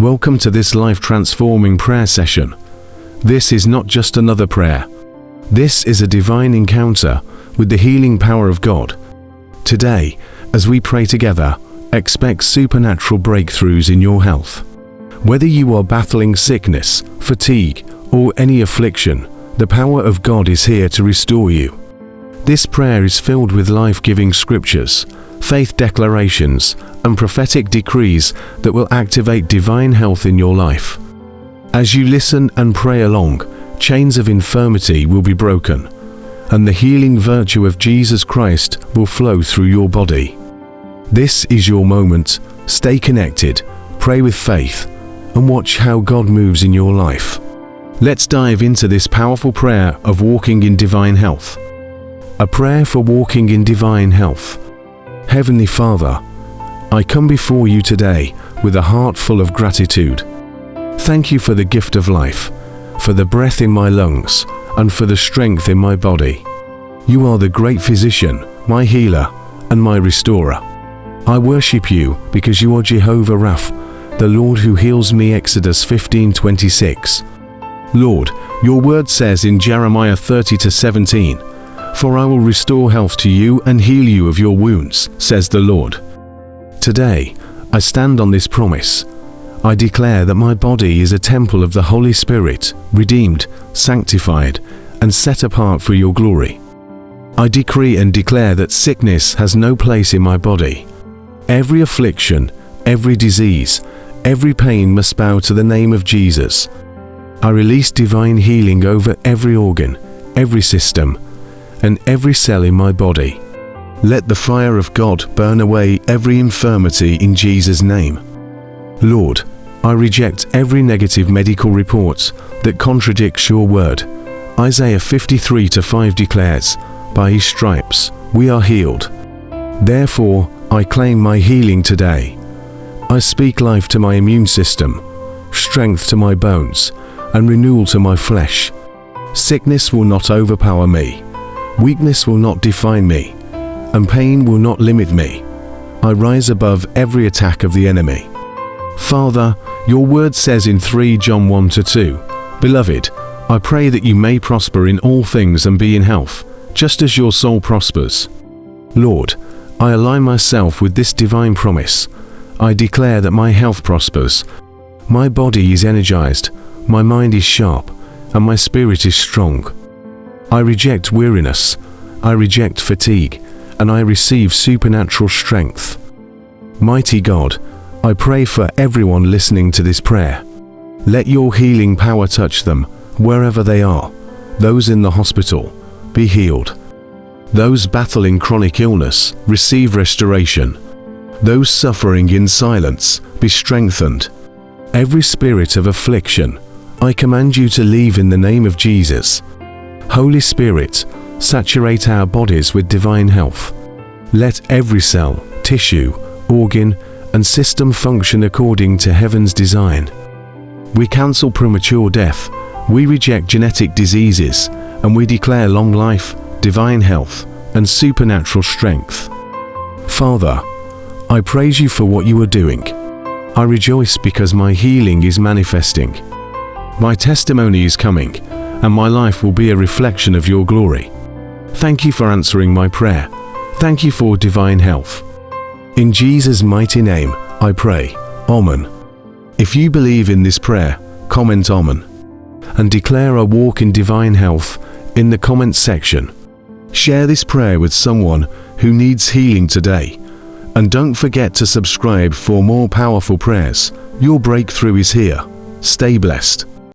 Welcome to this life-transforming prayer session. This is not just another prayer. This is a divine encounter with the healing power of God. Today, as we pray together, expect supernatural breakthroughs in your health. Whether you are battling sickness, fatigue, or any affliction, the power of God is here to restore you. This prayer is filled with life-giving scriptures, faith declarations, and prophetic decrees that will activate divine health in your life. As you listen and pray along, chains of infirmity will be broken, and the healing virtue of Jesus Christ will flow through your body. This is your moment. Stay connected, pray with faith, and watch how God moves in your life. Let's dive into this powerful prayer of walking in divine health. A prayer for walking in divine health. Heavenly Father, I come before you today with a heart full of gratitude. Thank you for the gift of life, for the breath in my lungs, and for the strength in my body. You are the great physician, my healer, and my restorer. I worship you because you are Jehovah Rapha, the Lord who heals me. Exodus 15:26. Lord, your word says in Jeremiah 30:17, "For I will restore health to you and heal you of your wounds, says the Lord." Today, I stand on this promise. I declare that my body is a temple of the Holy Spirit, redeemed, sanctified, and set apart for your glory. I decree and declare that sickness has no place in my body. Every affliction, every disease, every pain must bow to the name of Jesus. I release divine healing over every organ, every system, and every cell in my body. Let the fire of God burn away every infirmity in Jesus' name. Lord, I reject every negative medical report that contradicts your word. Isaiah 53:5 declares, "By his stripes we are healed." Therefore, I claim my healing today. I speak life to my immune system, strength to my bones, and renewal to my flesh. Sickness will not overpower me. Weakness will not define me, and pain will not limit me. I rise above every attack of the enemy. Father, your word says in 3 John 1-2, "Beloved, I pray that you may prosper in all things and be in health, just as your soul prospers." Lord, I align myself with this divine promise. I declare that my health prospers. My body is energized, my mind is sharp, and my spirit is strong. I reject weariness, I reject fatigue, and I receive supernatural strength. Mighty God, I pray for everyone listening to this prayer. Let your healing power touch them wherever they are. Those in the hospital, be healed. Those battling chronic illness, receive restoration. Those suffering in silence, be strengthened. Every spirit of affliction, I command you to leave in the name of Jesus. Holy Spirit, saturate our bodies with divine health. Let every cell, tissue, organ, and system function according to heaven's design. We cancel premature death, we reject genetic diseases, and we declare long life, divine health, and supernatural strength. Father, I praise you for what you are doing. I rejoice because my healing is manifesting. My testimony is coming, and my life will be a reflection of your glory. Thank you for answering my prayer. Thank you for divine health. In Jesus' mighty name, I pray. Amen. If you believe in this prayer, comment Amen, and declare a walk in divine health in the comments section. Share this prayer with someone who needs healing today. And don't forget to subscribe for more powerful prayers. Your breakthrough is here. Stay blessed.